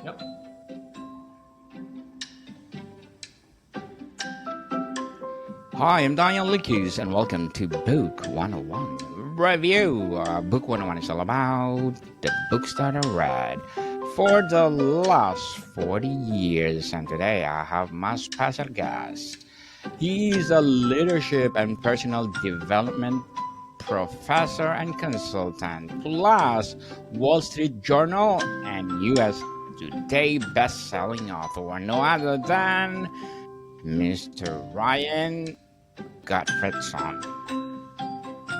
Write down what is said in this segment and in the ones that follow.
Yep. Hi, I'm Daniel Lucas, and welcome to Book 101 Review. Book 101 is all about the books that I read for the last 40 years, and today I have my special guest. He is a leadership and personal development professor and consultant, plus Wall Street Journal and US Today best-selling author, no other than Mr. Ryan Gottfredson.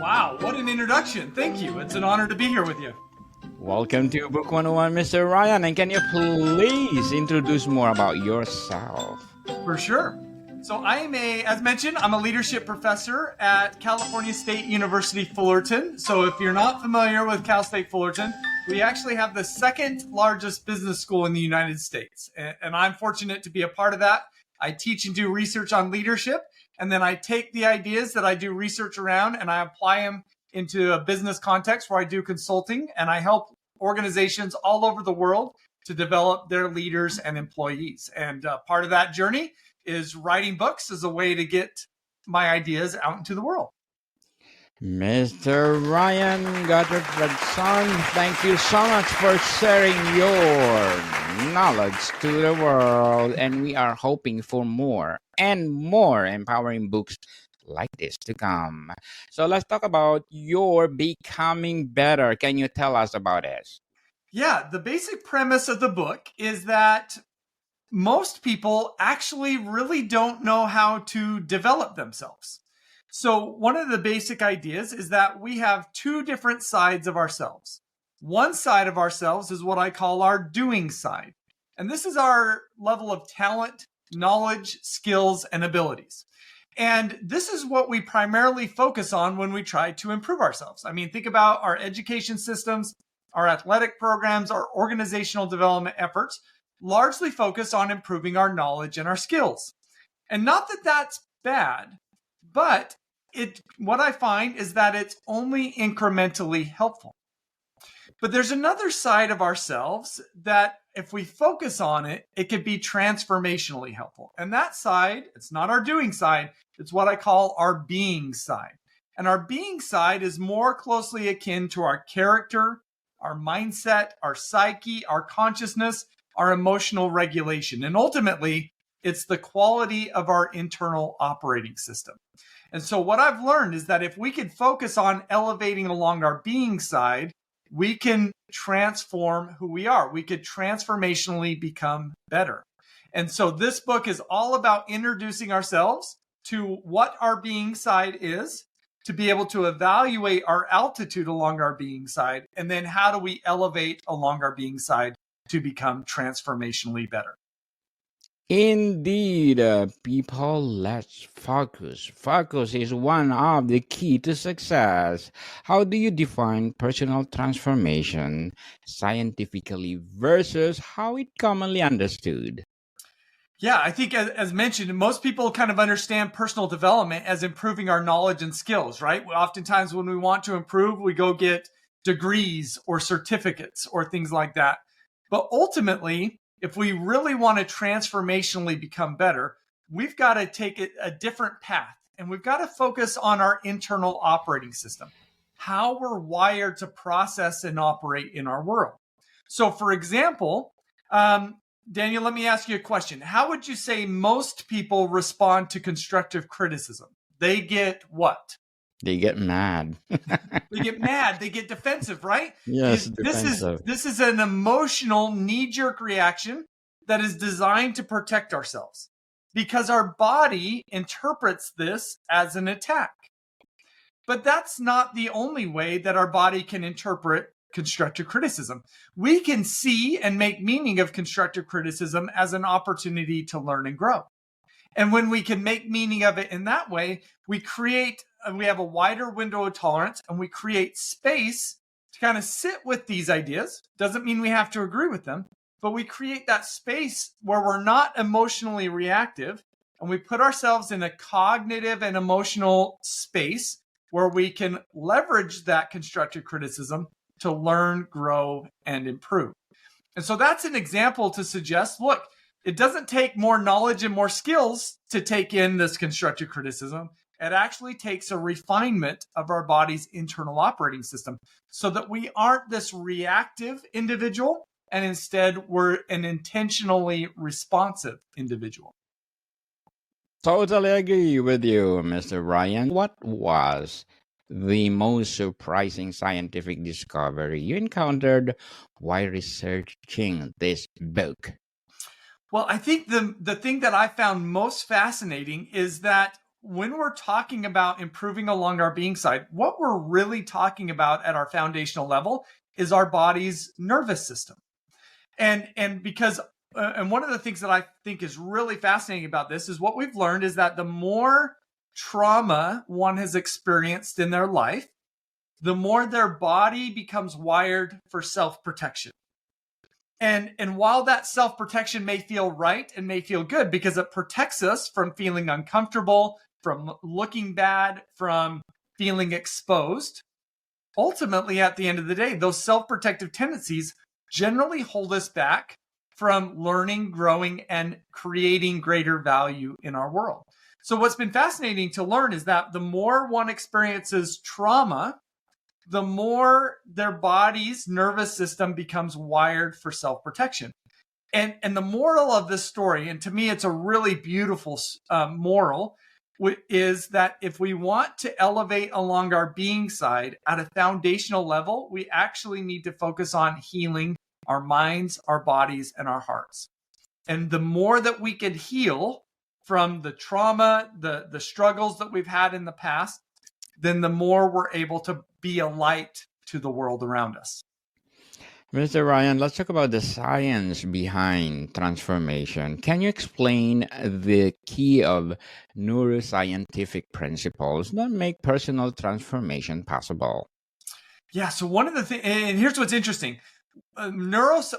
Wow, what an introduction. Thank you. It's an honor to be here with you. Welcome to Book 101, Mr. Ryan. And can you please introduce more about yourself? For sure. So as mentioned, I'm a leadership professor at California State University, Fullerton. So if you're not familiar with Cal State Fullerton, we actually have the second largest business school in the United States. And I'm fortunate to be a part of that. I teach and do research on leadership. And then I take the ideas that I do research around and I apply them into a business context where I do consulting and I help organizations all over the world to develop their leaders and employees. And part of that journey is writing books as a way to get my ideas out into the world. Mr. Ryan Gottfredson, thank you so much for sharing your knowledge to the world. And we are hoping for more and more empowering books like this to come. So let's talk about your becoming better. Can you tell us about it? Yeah, the basic premise of the book is that most people actually really don't know how to develop themselves. So one of the basic ideas is that we have two different sides of ourselves. One side of ourselves is what I call our doing side. And this is our level of talent, knowledge, skills, and abilities. And this is what we primarily focus on when we try to improve ourselves. I mean, think about our education systems, our athletic programs, our organizational development efforts, largely focus on improving our knowledge and our skills. And not that that's bad, but what I find is that it's only incrementally helpful. But there's another side of ourselves that if we focus on it, it could be transformationally helpful. And that side, it's not our doing side, it's what I call our being side. And our being side is more closely akin to our character, our mindset, our psyche, our consciousness, our emotional regulation. And ultimately, it's the quality of our internal operating system. And so what I've learned is that if we could focus on elevating along our being side, we can transform who we are. We could transformationally become better. And so this book is all about introducing ourselves to what our being side is, to be able to evaluate our altitude along our being side, and then how do we elevate along our being side to become transformationally better. Indeed, people, let's focus. Focus is one of the key to success. How do you define personal transformation scientifically versus how it commonly understood? Yeah, I think as mentioned, most people kind of understand personal development as improving our knowledge and skills, right? Oftentimes when we want to improve, we go get degrees or certificates or things like that. But ultimately, if we really want to transformationally become better, we've got to take a different path and we've got to focus on our internal operating system, how we're wired to process and operate in our world. So for example, Daniel, let me ask you a question. How would you say most people respond to constructive criticism? They get what? They get mad. They get mad. They get defensive, right? Yes, defensive. This is an emotional knee-jerk reaction that is designed to protect ourselves because our body interprets this as an attack. But that's not the only way that our body can interpret constructive criticism. We can see and make meaning of constructive criticism as an opportunity to learn and grow. And when we can make meaning of it in that way, we have a wider window of tolerance and we create space to kind of sit with these ideas. Doesn't mean we have to agree with them, but we create that space where we're not emotionally reactive and we put ourselves in a cognitive and emotional space where we can leverage that constructive criticism to learn, grow, and improve. And so that's an example to suggest, look, it doesn't take more knowledge and more skills to take in this constructive criticism. It actually takes a refinement of our body's internal operating system so that we aren't this reactive individual, and instead we're an intentionally responsive individual. Totally agree with you, Mr. Ryan. What was the most surprising scientific discovery you encountered while researching this book? Well, I think the thing that I found most fascinating is that when we're talking about improving along our being side, what we're really talking about at our foundational level is our body's nervous system. And because and one of the things that I think is really fascinating about this is what we've learned is that the more trauma one has experienced in their life, the more their body becomes wired for self-protection. And while that self-protection may feel right and may feel good because it protects us from feeling uncomfortable, from looking bad, from feeling exposed, ultimately at the end of the day, those self-protective tendencies generally hold us back from learning, growing, and creating greater value in our world. So what's been fascinating to learn is that the more one experiences trauma, the more their body's nervous system becomes wired for self-protection. And the moral of this story, and to me it's a really beautiful moral, is that if we want to elevate along our being side at a foundational level, we actually need to focus on healing our minds, our bodies, and our hearts. And the more that we can heal from the trauma, the struggles that we've had in the past, then the more we're able to be a light to the world around us. Mr. Ryan, let's talk about the science behind transformation. Can you explain the key of neuroscientific principles that make personal transformation possible? Yeah, so one of the things, and here's what's interesting.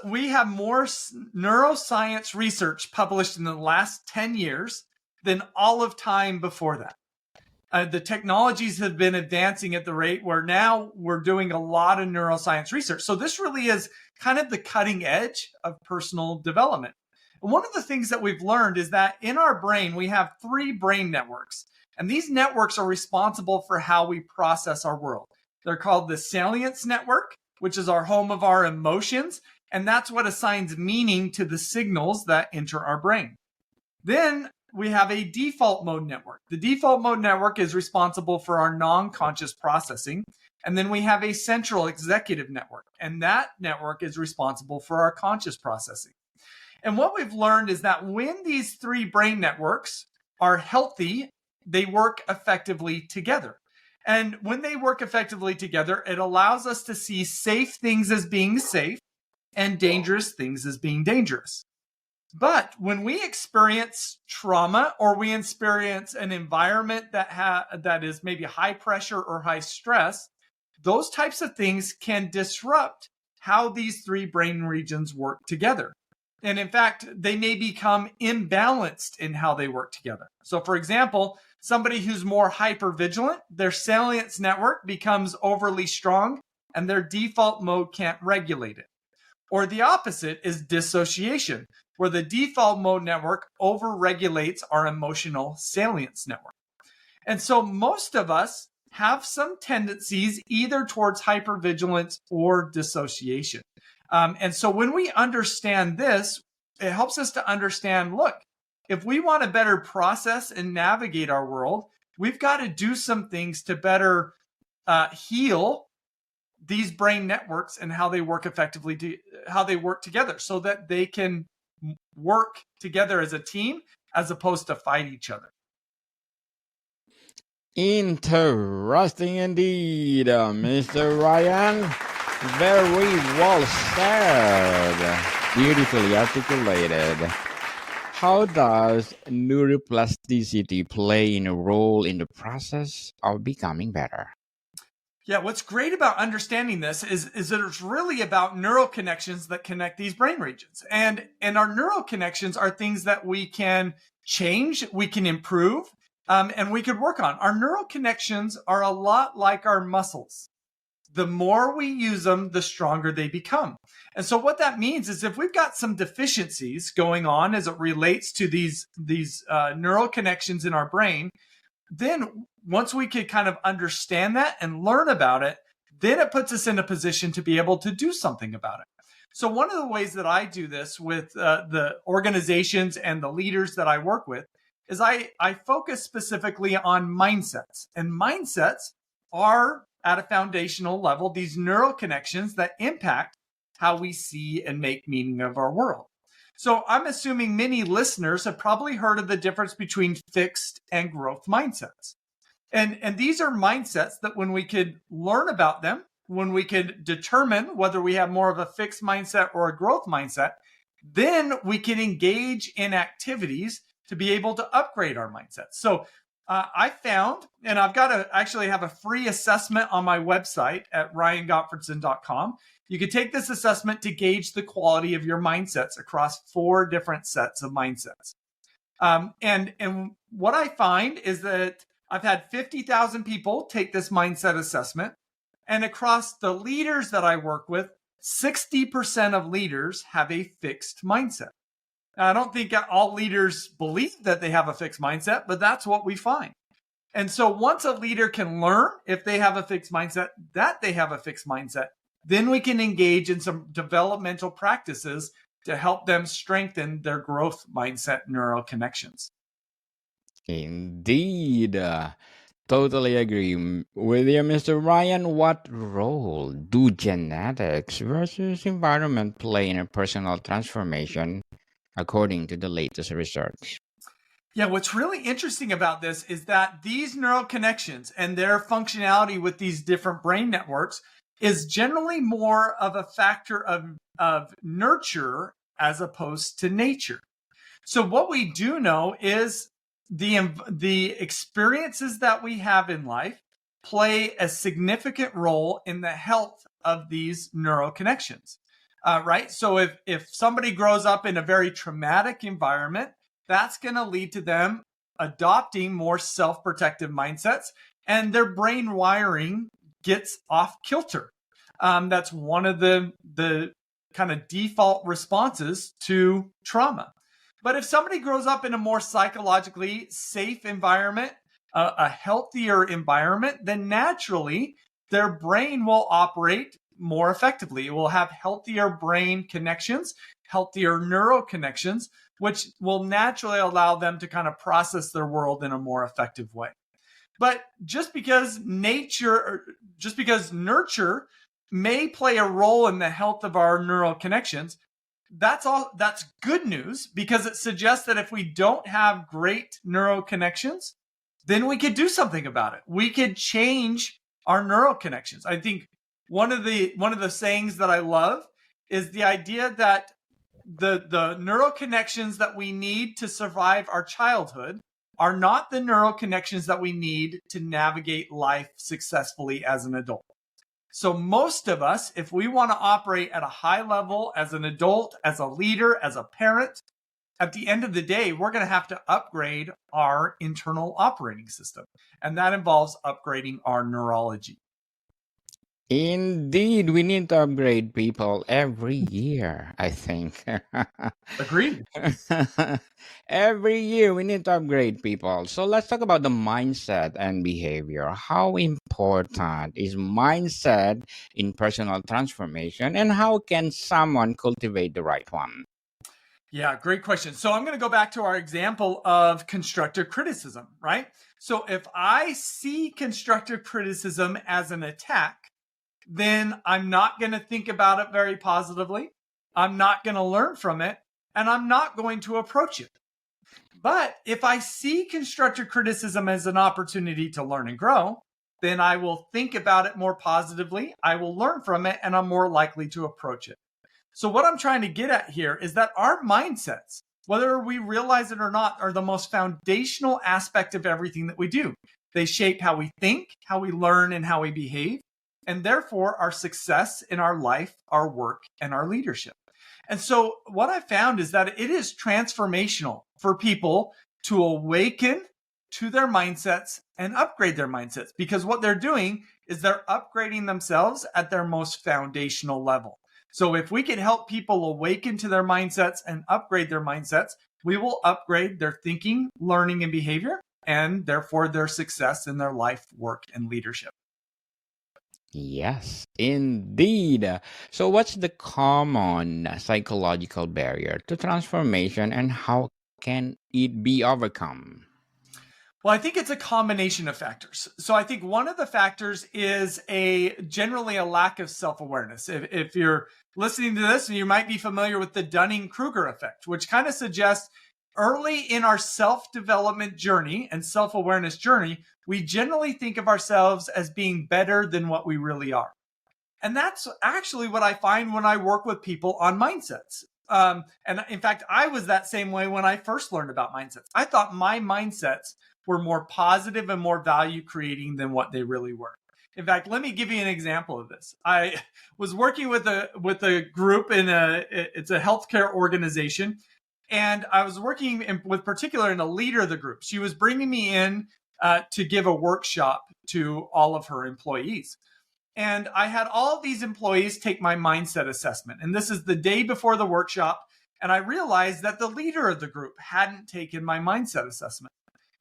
We have more neuroscience research published in the last 10 years than all of time before that. The technologies have been advancing at the rate where now we're doing a lot of neuroscience research. So this really is kind of the cutting edge of personal development. And one of the things that we've learned is that in our brain, we have 3 brain networks. And these networks are responsible for how we process our world. They're called the salience network, which is our home of our emotions. And that's what assigns meaning to the signals that enter our brain. Then we have a default mode network. The default mode network is responsible for our non-conscious processing. And then we have a central executive network. And that network is responsible for our conscious processing. And what we've learned is that when these 3 brain networks are healthy, they work effectively together. And when they work effectively together, it allows us to see safe things as being safe and dangerous things as being dangerous. But when we experience trauma or we experience an environment that is maybe high pressure or high stress, those types of things can disrupt how these 3 brain regions work together. And in fact, they may become imbalanced in how they work together. So for example, somebody who's more hypervigilant, their salience network becomes overly strong and their default mode can't regulate it. Or the opposite is dissociation, where the default mode network overregulates our emotional salience network. And so most of us have some tendencies either towards hypervigilance or dissociation. And so when we understand this, it helps us to understand, look, if we want to better process and navigate our world, we've got to do some things to better heal these brain networks and how they work effectively, how they work together so that they can work together as a team as opposed to fight each other. Interesting indeed, Mr. Ryan. Very well said. Beautifully articulated. How does neuroplasticity play in a role in the process of becoming better? Yeah, what's great about understanding this is that it's really about neural connections that connect these brain regions. And our neural connections are things that we can change, we can improve, and we could work on. Our neural connections are a lot like our muscles. the more we use them, the stronger they become. And so what that means is if we've got some deficiencies going on as it relates to these neural connections in our brain, then once we could kind of understand that and learn about it, then it puts us in a position to be able to do something about it. So one of the ways that I do this with the organizations and the leaders that I work with is I focus specifically on mindsets. And mindsets are, at a foundational level, these neural connections that impact how we see and make meaning of our world. So I'm assuming many listeners have probably heard of the difference between fixed and growth mindsets. And these are mindsets that when we could learn about them, when we could determine whether we have more of a fixed mindset or a growth mindset, then we can engage in activities to be able to upgrade our mindset. So I found, and I've got to actually have a free assessment on my website at ryangottfredson.com. You can take this assessment to gauge the quality of your mindsets across 4 different sets of mindsets. And what I find is that I've had 50,000 people take this mindset assessment. And across the leaders that I work with, 60% of leaders have a fixed mindset. Now, I don't think all leaders believe that they have a fixed mindset, but that's what we find. And so once a leader can learn if they have a fixed mindset, that they have a fixed mindset, then we can engage in some developmental practices to help them strengthen their growth mindset neural connections. Indeed. Totally agree with you, Mr. Ryan. What role do genetics versus environment play in a personal transformation, according to the latest research? Yeah, what's really interesting about this is that these neural connections and their functionality with these different brain networks is generally more of a factor of nurture as opposed to nature. So what we do know is the experiences that we have in life play a significant role in the health of these neural connections, right? So if somebody grows up in a very traumatic environment, that's going to lead to them adopting more self-protective mindsets, and their brain wiring gets off kilter. That's one of the kind of default responses to trauma. But if somebody grows up in a more psychologically safe environment, a healthier environment, then naturally their brain will operate more effectively. It will have healthier brain connections, healthier neural connections, which will naturally allow them to kind of process their world in a more effective way. But just because nurture may play a role in the health of our neural connections, that's good news, because it suggests that if we don't have great neural connections, then we could do something about it. We could change our neural connections. I think one of the sayings that I love is the idea that the neural connections that we need to survive our childhood are not the neural connections that we need to navigate life successfully as an adult. So most of us, if we want to operate at a high level as an adult, as a leader, as a parent, at the end of the day, we're going to have to upgrade our internal operating system. And that involves upgrading our neurology. Indeed, we need to upgrade people every year, I think. Agreed. Every year we need to upgrade people. So let's talk about the mindset and behavior. How important is mindset in personal transformation, and how can someone cultivate the right one? Yeah, great question. So I'm going to go back to our example of constructive criticism, right? So if I see constructive criticism as an attack, then I'm not going to think about it very positively. I'm not going to learn from it, and I'm not going to approach it. But if I see constructive criticism as an opportunity to learn and grow, then I will think about it more positively. I will learn from it, and I'm more likely to approach it. So what I'm trying to get at here is that our mindsets, whether we realize it or not, are the most foundational aspect of everything that we do. They shape how we think, how we learn, and how we behave, and therefore our success in our life, our work, and our leadership. And so what I found is that it is transformational for people to awaken to their mindsets and upgrade their mindsets, because what they're doing is they're upgrading themselves at their most foundational level. So if we can help people awaken to their mindsets and upgrade their mindsets, we will upgrade their thinking, learning, and behavior, and therefore their success in their life, work, and leadership. Yes, indeed. So, what's the common psychological barrier to transformation and how can it be overcome? Well, I think it's a combination of factors. So I think one of the factors is generally a lack of self-awareness. If you're listening to this, you might be familiar with the Dunning-Kruger effect, which kind of suggests early in our self-development journey and self-awareness journey, we generally think of ourselves as being better than what we really are. And that's actually what I find when I work with people on mindsets. And in fact, I was that same way when I first learned about mindsets. I thought my mindsets were more positive and more value creating than what they really were. In fact, let me give you an example of this. I was working with a group it's a healthcare organization, and I was working with particular in a leader of the group. She was bringing me in to give a workshop to all of her employees. And I had all of these employees take my mindset assessment. And this is the day before the workshop. And I realized that the leader of the group hadn't taken my mindset assessment.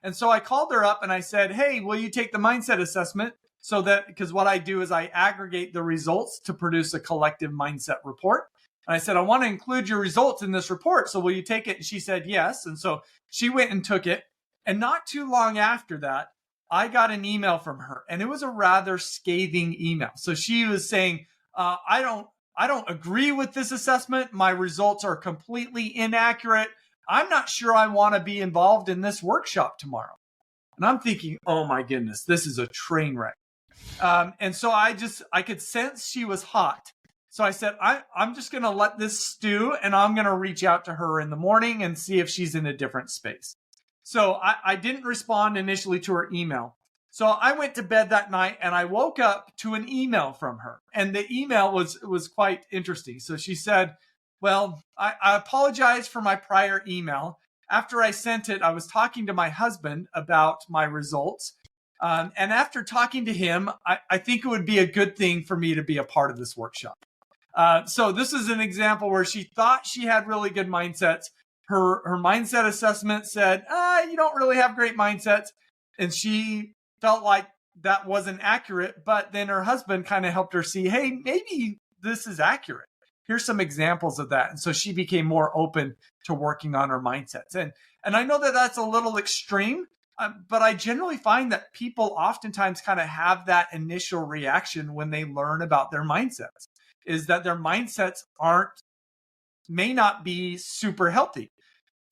And so I called her up and I said, hey, will you take the mindset assessment? So that, because what I do is I aggregate the results to produce a collective mindset report. And I said, I want to include your results in this report. So will you take it? And she said, yes. And so she went and took it. And not too long after that, I got an email from her, and it was a rather scathing email. So she was saying, I don't agree with this assessment. My results are completely inaccurate. I'm not sure I want to be involved in this workshop tomorrow. And I'm thinking, oh my goodness, this is a train wreck. And so I could sense she was hot. So I said, I'm just going to let this stew, and I'm going to reach out to her in the morning and see if she's in a different space. So I didn't respond initially to her email. So I went to bed that night and I woke up to an email from her. And the email was quite interesting. So she said, well, I apologize for my prior email. After I sent it, I was talking to my husband about my results. And after talking to him, I think it would be a good thing for me to be a part of this workshop. So this is an example where she thought she had really good mindsets. Her mindset assessment said, you don't really have great mindsets. And she felt like that wasn't accurate. But then her husband kind of helped her see, hey, maybe this is accurate. Here's some examples of that. And so she became more open to working on her mindsets. And I know that that's a little extreme, but I generally find that people oftentimes kind of have that initial reaction when they learn about their mindsets, is that their mindsets may not be super healthy.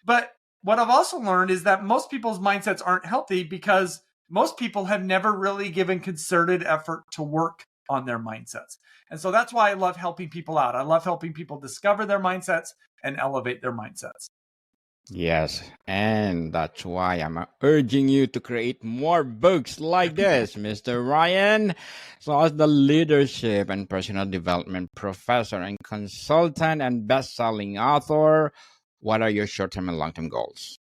But what I've also learned is that most people's mindsets aren't healthy because most people have never really given concerted effort to work on their mindsets. And so that's why I love helping people out. I love helping people discover their mindsets and elevate their mindsets. Yes, and that's why I'm urging you to create more books like this, Mr. Ryan. So, as the leadership and personal development professor and consultant and best-selling author, what are your short-term and long-term goals?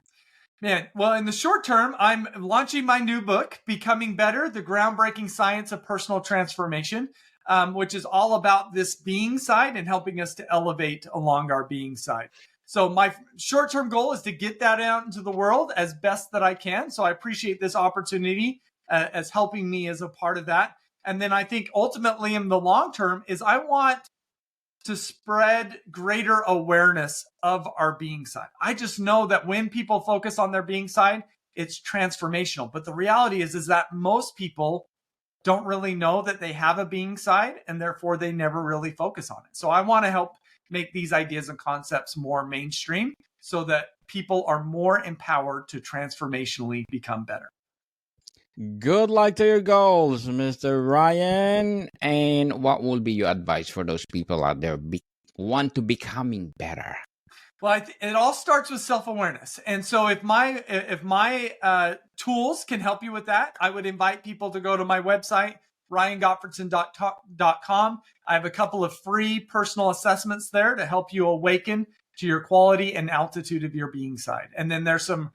Man, well, in the short term, I'm launching my new book, Becoming Better, The Groundbreaking Science of Personal Transformation, which is all about this being side and helping us to elevate along our being side. So my short-term goal is to get that out into the world as best that I can. So I appreciate this opportunity as helping me as a part of that. And then I think ultimately in the long term is I want to spread greater awareness of our being side. I just know that when people focus on their being side, it's transformational. But the reality is that most people don't really know that they have a being side, and therefore they never really focus on it. So I want to help make these ideas and concepts more mainstream so that people are more empowered to transformationally become better. Good luck to your goals, Mr. Ryan. And what will be your advice for those people out there want to becoming better? Well, it all starts with self-awareness. And so if my tools can help you with that, I would invite people to go to my website, ryangottfredson.com. I have a couple of free personal assessments there to help you awaken to your quality and altitude of your being side. And then there's some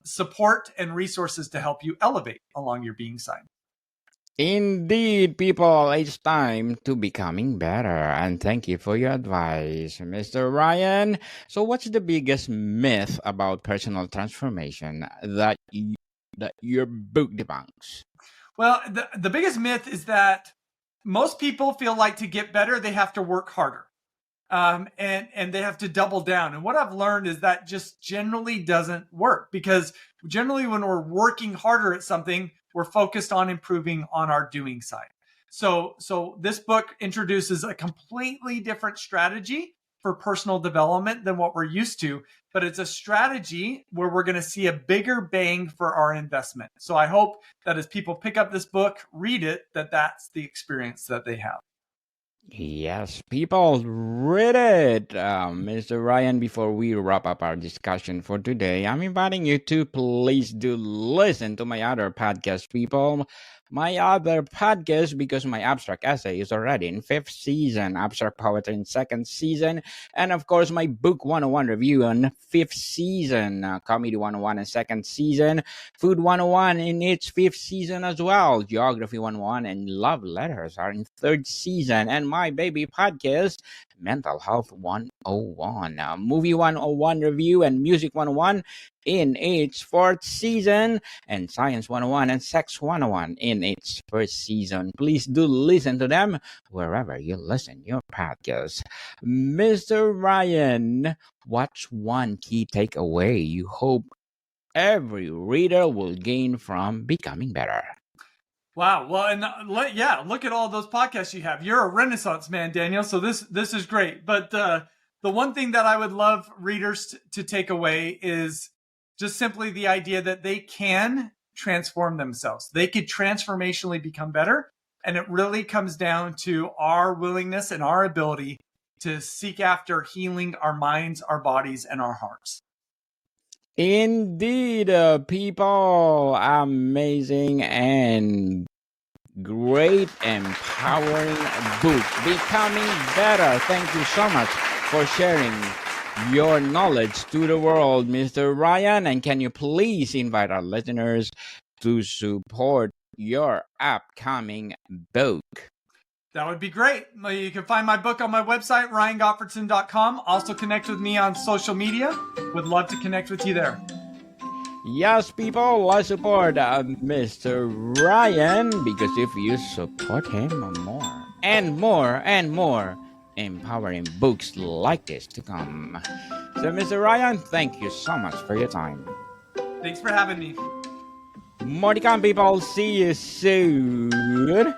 support and resources to help you elevate along your being side. Indeed, people, it's time to becoming better. And thank you for your advice, Mr. Ryan. So, what's the biggest myth about personal transformation that your book debunks? Well, the biggest myth is that most people feel like to get better, they have to work harder. And they have to double down. And what I've learned is that just generally doesn't work, because generally when we're working harder at something, we're focused on improving on our doing side. So this book introduces a completely different strategy for personal development than what we're used to, but it's a strategy where we're going to see a bigger bang for our investment. So I hope that as people pick up this book, read it, that's the experience that they have. Yes, people, read it. Mr. Ryan, before we wrap up our discussion for today, I'm inviting you to please do listen to my other podcast, people. My other podcast, because my abstract essay is already in 5th season, abstract poetry in 2nd season, and of course my book 101 review on 5th season, comedy 101 in 2nd season, food 101 in its 5th season as well, geography 101 and love letters are in 3rd season, and my baby podcast, mental health 101, movie 101 review and music 101 in its 4th season, and Science 101 and Sex 101 in its 1st season. Please do listen to them wherever you listen your podcast. Mr. Ryan, what's one key takeaway you hope every reader will gain from becoming better? Wow. Well, and look at all those podcasts you have. You're a Renaissance man, Daniel. So this is great. But the one thing that I would love readers to take away is just simply the idea that they can transform themselves. They could transformationally become better. And it really comes down to our willingness and our ability to seek after healing our minds, our bodies, and our hearts. Indeed, people, amazing and great, empowering book, Becoming Better. Thank you so much for sharing your knowledge to the world, Mr. Ryan. And can you please invite our listeners to support your upcoming book? That would be great. You can find my book on my website, ryangottfredson.com. Also connect with me on social media. Would love to connect with you there. Yes, people, let's support Mr. Ryan, because if you support him, more and more and more empowering books like this to come. So, Mr. Ryan, thank you so much for your time. Thanks for having me. More to come, people. See you soon.